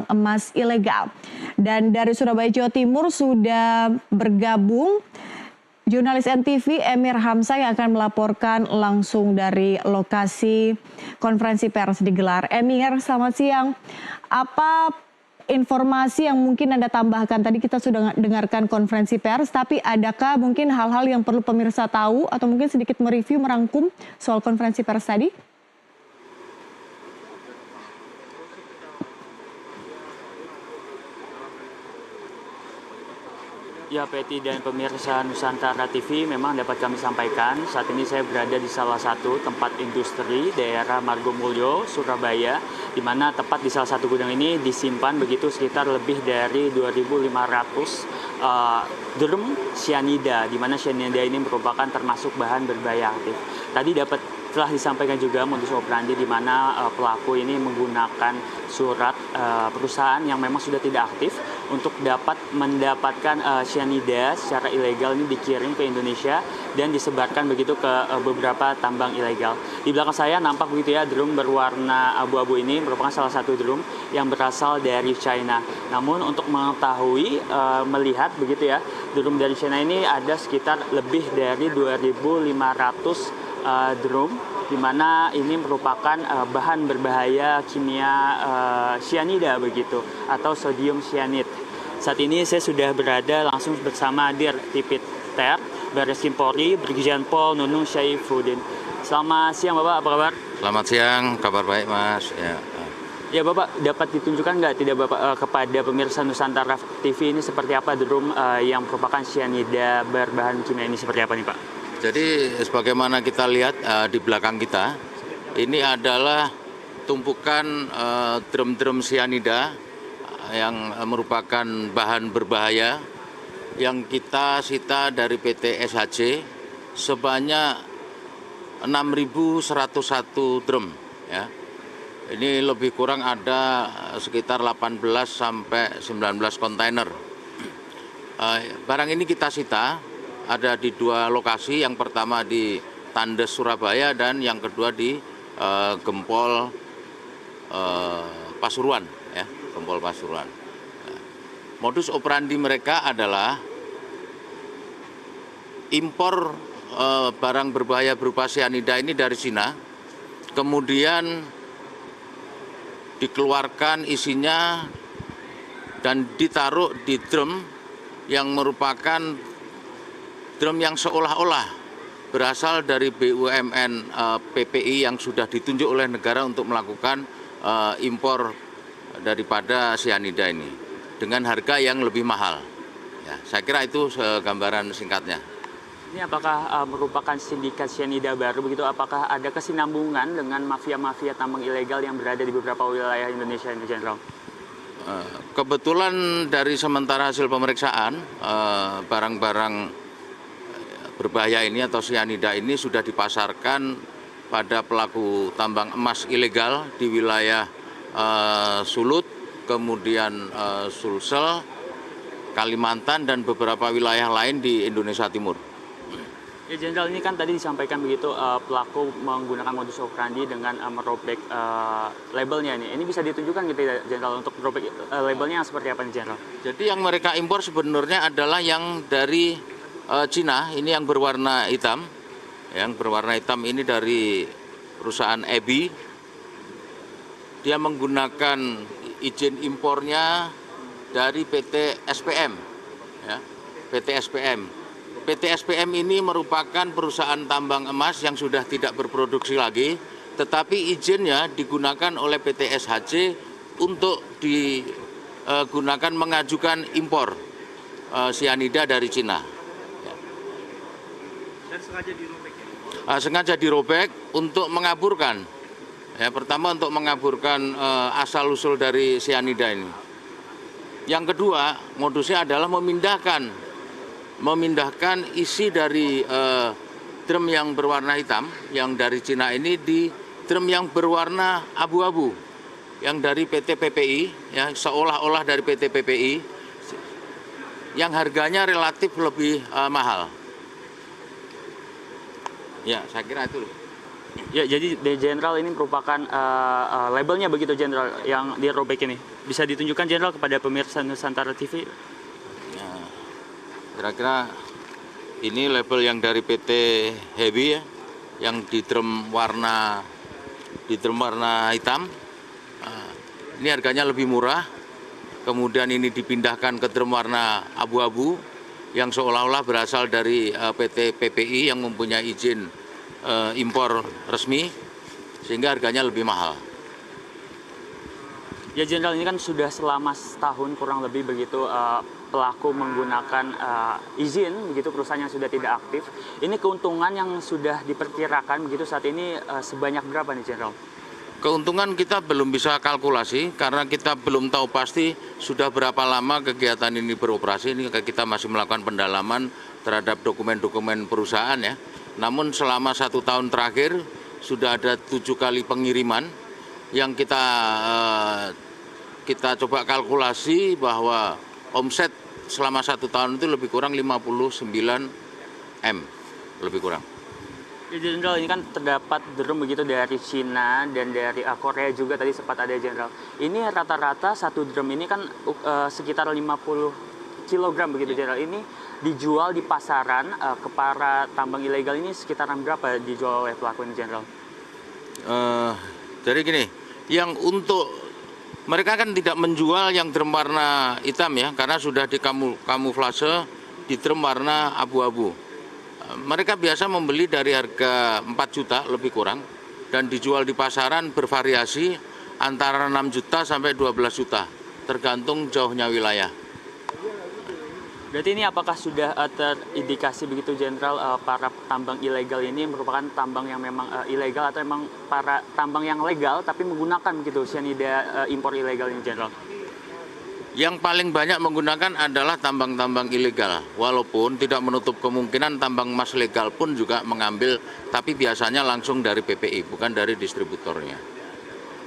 tambang emas ilegal. Dan dari Surabaya, Jawa Timur sudah bergabung jurnalis NTV Emir Hamzah yang akan melaporkan langsung dari lokasi konferensi pers digelar. Emir, selamat siang. Apa informasi yang mungkin Anda tambahkan? Tadi kita sudah dengarkan konferensi pers, tapi adakah mungkin hal-hal yang perlu pemirsa tahu atau mungkin sedikit mereview, merangkum soal konferensi pers tadi? Ya, Peti dan pemirsa Nusantara TV, memang dapat kami sampaikan saat ini saya berada di salah satu tempat industri daerah Margomulyo, Surabaya, di mana tepat di salah satu gudang ini disimpan begitu sekitar lebih dari 2.500 drum cyanida, di mana cyanida ini merupakan termasuk bahan berbahaya aktif. Tadi telah disampaikan juga modus operandi di mana pelaku ini menggunakan surat perusahaan yang memang sudah tidak aktif untuk dapat mendapatkan cyanida secara ilegal ini dikirim ke Indonesia dan disebarkan begitu ke beberapa tambang ilegal. Di belakang saya nampak begitu ya, drum berwarna abu-abu ini merupakan salah satu drum yang berasal dari China. Namun untuk mengetahui, melihat begitu ya, drum dari China ini ada sekitar lebih dari 2.500 drum, di mana ini merupakan bahan berbahaya kimia cyanida begitu, atau sodium cyanide. Saat ini saya sudah berada langsung bersama Dir Tipiter Barreskrim Polri, Brigjen Pol Nunung Syaifuddin. Selamat siang Bapak, apa kabar? Selamat siang, kabar baik Mas. Ya Bapak, dapat ditunjukkan nggak tidak Bapak kepada pemirsa Nusantara TV ini seperti apa drum yang merupakan cyanida berbahan kimia ini, seperti apa nih Pak? Jadi sebagaimana kita lihat di belakang kita, ini adalah tumpukan drum-drum cyanida yang merupakan bahan berbahaya yang kita sita dari PT SHC sebanyak 6.101 drum. Ya. Ini lebih kurang ada sekitar 18 sampai 19 kontainer. Barang ini kita sita ada di dua lokasi, yang pertama di Tandes Surabaya dan yang kedua di Gempol Pasuruan, ya, Gempol Pasuruan. Modus operandi mereka adalah impor barang berbahaya berupa cyanida ini dari Cina, kemudian dikeluarkan isinya dan ditaruh di drum yang merupakan drum yang seolah-olah berasal dari BUMN PPI yang sudah ditunjuk oleh negara untuk melakukan impor daripada cyanida ini dengan harga yang lebih mahal. Ya, saya kira itu gambaran singkatnya. Ini apakah merupakan sindikat cyanida baru begitu? Apakah ada kesinambungan dengan mafia-mafia tambang ilegal yang berada di beberapa wilayah Indonesia ini, Jenderal? Kebetulan dari sementara hasil pemeriksaan, barang-barang berbahaya ini atau cyanida ini sudah dipasarkan pada pelaku tambang emas ilegal di wilayah Sulut, kemudian Sulsel, Kalimantan, dan beberapa wilayah lain di Indonesia Timur. Ya Jenderal, ini kan tadi disampaikan begitu pelaku menggunakan modus operandi dengan merobek labelnya ini. Ini bisa ditunjukkan gitu ya Jenderal, untuk merobek labelnya seperti apa nih Jenderal? Jadi yang mereka impor sebenarnya adalah yang dari Cina, ini yang berwarna hitam. Yang berwarna hitam ini dari perusahaan EBI. Dia menggunakan izin impornya dari PT SPM. Ya, PT SPM. PT SPM ini merupakan perusahaan tambang emas yang sudah tidak berproduksi lagi, tetapi izinnya digunakan oleh PT SHC untuk digunakan mengajukan impor cyanida dari Cina. Dan sengaja dirobek ya? Sengaja dirobek untuk mengaburkan. Ya, pertama untuk mengaburkan asal-usul dari cyanida ini. Yang kedua, modusnya adalah memindahkan isi dari drum yang berwarna hitam yang dari Cina ini di drum yang berwarna abu-abu yang dari PT PPI, ya, seolah-olah dari PT PPI, yang harganya relatif lebih mahal. Ya, saya kira itu. Ya, jadi Jenderal ini merupakan labelnya begitu Jenderal yang dirobek ini? bisa ditunjukkan Jenderal kepada pemirsa Nusantara TV? Ya, kira-kira ini label yang dari PT Heavy ya, yang di drum warna hitam. Ini harganya lebih murah. Kemudian ini dipindahkan ke drum warna abu-abu yang seolah-olah berasal dari PT PPI yang mempunyai izin impor resmi, sehingga harganya lebih mahal. Ya Jenderal, ini kan sudah selama setahun kurang lebih begitu pelaku menggunakan izin begitu perusahaan yang sudah tidak aktif. Ini keuntungan yang sudah diperkirakan begitu saat ini sebanyak berapa nih Jenderal? Keuntungan kita belum bisa kalkulasi karena kita belum tahu pasti sudah berapa lama kegiatan ini beroperasi. Ini kita masih melakukan pendalaman terhadap dokumen-dokumen perusahaan ya. Namun selama 1 tahun terakhir sudah ada 7 kali pengiriman yang kita coba kalkulasi bahwa omset selama 1 tahun itu lebih kurang 59 M lebih kurang. Ya Jenderal, ini kan terdapat drum begitu dari Cina dan dari Korea juga tadi sempat ada Jenderal. Ini rata-rata satu drum ini kan sekitar 50 kilogram begitu Jenderal. Ini dijual di pasaran ke para tambang ilegal ini sekitaran berapa dijual oleh pelaku ini Jenderal? Jadi gini, yang untuk mereka kan tidak menjual yang drum warna hitam ya, karena sudah dikamuflase di drum warna abu-abu. Mereka biasa membeli dari harga 4 juta lebih kurang dan dijual di pasaran bervariasi antara 6 juta sampai 12 juta tergantung jauhnya wilayah. Berarti ini apakah sudah terindikasi begitu Jenderal para tambang ilegal ini merupakan tambang yang memang ilegal atau memang para tambang yang legal tapi menggunakan begitu cyanida impor ilegal ini Jenderal? Yang paling banyak menggunakan adalah tambang-tambang ilegal, walaupun tidak menutup kemungkinan tambang emas legal pun juga mengambil, tapi biasanya langsung dari PPI, bukan dari distributornya.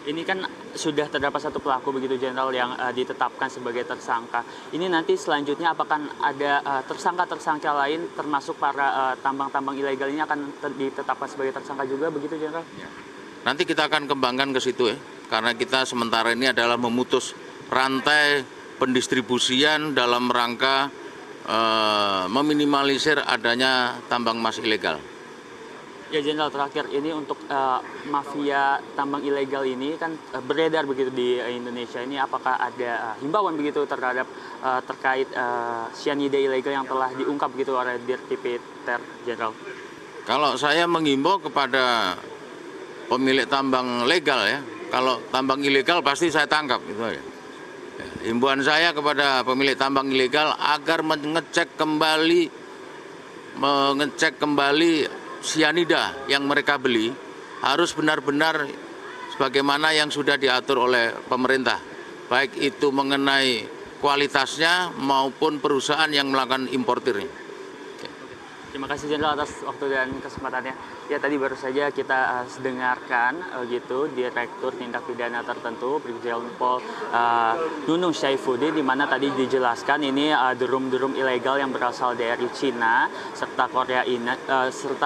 Ini kan sudah terdapat satu pelaku begitu Jenderal yang ditetapkan sebagai tersangka. Ini nanti selanjutnya apakah ada tersangka-tersangka lain termasuk para tambang-tambang ilegal ini akan ditetapkan sebagai tersangka juga begitu Jenderal? Nanti kita akan kembangkan ke situ ya, karena kita sementara ini adalah memutus rantai pendistribusian dalam rangka meminimalisir adanya tambang emas ilegal. Ya Jenderal, terakhir ini untuk mafia tambang ilegal ini kan beredar begitu di Indonesia. Ini apakah ada himbauan begitu terkait cyanida ilegal yang telah diungkap gitu oleh Dirtipiter Jenderal? Kalau saya menghimbau kepada pemilik tambang legal ya, kalau tambang ilegal pasti saya tangkap gitu aja. Himbauan saya kepada pemilik tambang ilegal agar mengecek kembali cyanida yang mereka beli harus benar-benar sebagaimana yang sudah diatur oleh pemerintah, baik itu mengenai kualitasnya maupun perusahaan yang melakukan importirnya. Terima kasih Jenderal atas waktu dan kesempatannya. Ya tadi baru saja kita dengarkan gitu Direktur Tindak Pidana Tertentu Brigjen Pol Nunung Saifuddin, di mana tadi dijelaskan ini drum-drum ilegal yang berasal dari Cina serta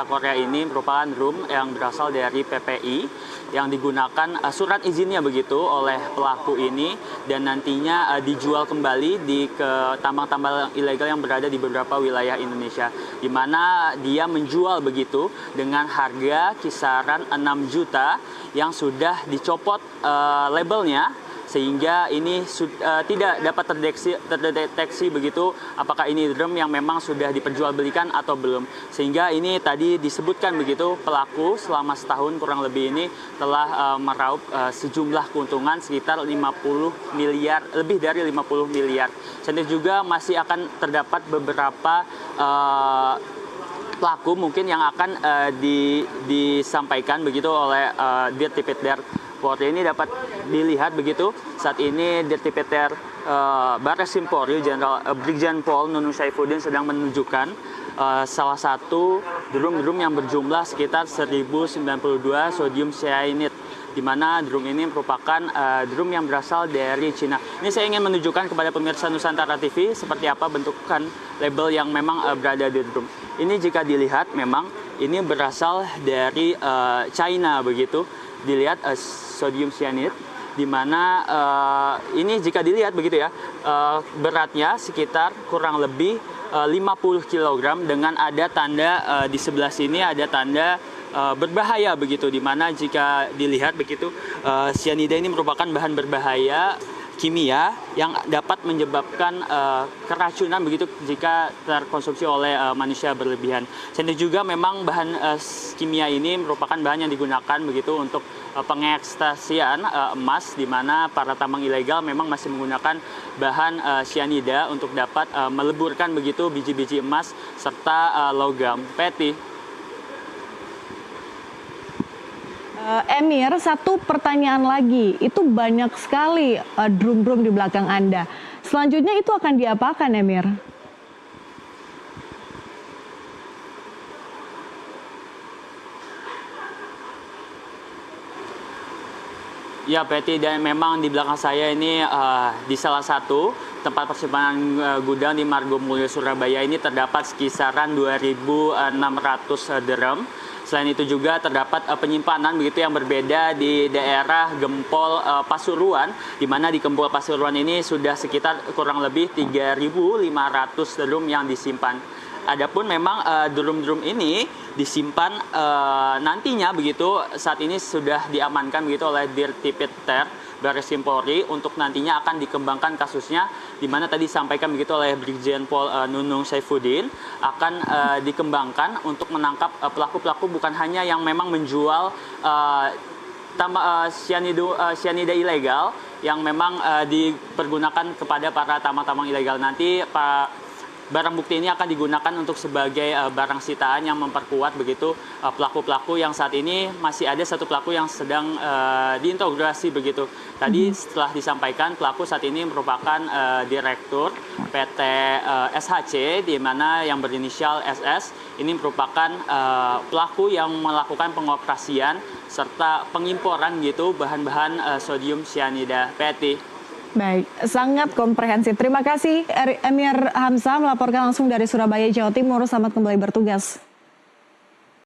Korea ini merupakan drum yang berasal dari PPI yang digunakan surat izinnya begitu oleh pelaku ini dan nantinya dijual kembali ke tambang-tambang ilegal yang berada di beberapa wilayah Indonesia, di mana dia menjual begitu dengan harga kisaran 6 juta yang sudah dicopot labelnya, sehingga ini tidak dapat terdeteksi begitu apakah ini drum yang memang sudah diperjualbelikan atau belum. Sehingga ini tadi disebutkan begitu pelaku selama setahun kurang lebih ini telah meraup sejumlah keuntungan sekitar 50 miliar, lebih dari 50 miliar. Dan juga masih akan terdapat beberapa pelaku mungkin yang akan disampaikan begitu oleh Dirtipiter Polri. Ini dapat dilihat begitu saat ini Dirtipiter Barreskrim Polri Brigjen Pol Nunung Saifuddin sedang menunjukkan salah satu drum-drum yang berjumlah sekitar 1092 sodium cyanide, di mana drum ini merupakan drum yang berasal dari Cina. Ini saya ingin menunjukkan kepada pemirsa Nusantara TV seperti apa bentukan label yang memang berada di drum. Ini jika dilihat memang ini berasal dari China begitu. Dilihat sodium cyanide di mana ini jika dilihat begitu ya, beratnya sekitar kurang lebih 50 kg dengan ada tanda di sebelah sini ada tanda berbahaya begitu, di mana jika dilihat begitu cyanida ini merupakan bahan berbahaya kimia yang dapat menyebabkan keracunan begitu jika terkonsumsi oleh manusia berlebihan. Selain itu juga memang bahan kimia ini merupakan bahan yang digunakan begitu untuk pengekstasian emas, di mana para tambang ilegal memang masih menggunakan bahan cyanida untuk dapat meleburkan begitu biji-biji emas serta logam. Peti. Emir, satu pertanyaan lagi. Itu banyak sekali drum-drum di belakang Anda. Selanjutnya itu akan diapakan, Emir? Ya, Peti, dan memang di belakang saya ini di salah satu tempat persimpanan gudang di Margomulyo, Surabaya ini terdapat sekisaran 2.600 drum. Selain itu juga terdapat penyimpanan begitu yang berbeda di daerah Gempol Pasuruan, di mana di Gempol Pasuruan ini sudah sekitar kurang lebih 3.500 drum yang disimpan. Adapun memang drum-drum ini disimpan nantinya begitu, saat ini sudah diamankan begitu oleh Dirtipidter Bareskrim Polri untuk nantinya akan dikembangkan kasusnya, di mana tadi disampaikan begitu oleh Brigjen Pol Nunung Saifuddin akan dikembangkan untuk menangkap pelaku-pelaku bukan hanya yang memang menjual cyanida ilegal yang memang dipergunakan kepada para tambang-tambang ilegal. Nanti barang bukti ini akan digunakan untuk sebagai barang sitaan yang memperkuat begitu pelaku-pelaku yang saat ini masih ada satu pelaku yang sedang diintegrasi begitu. Tadi setelah disampaikan pelaku saat ini merupakan direktur PT SHC, di mana yang berinisial SS ini merupakan pelaku yang melakukan pengoperasian serta pengimporan gitu bahan-bahan sodium cyanida. Peti. Baik, sangat komprehensif. Terima kasih Emir Hamzah melaporkan langsung dari Surabaya, Jawa Timur. Selamat kembali bertugas.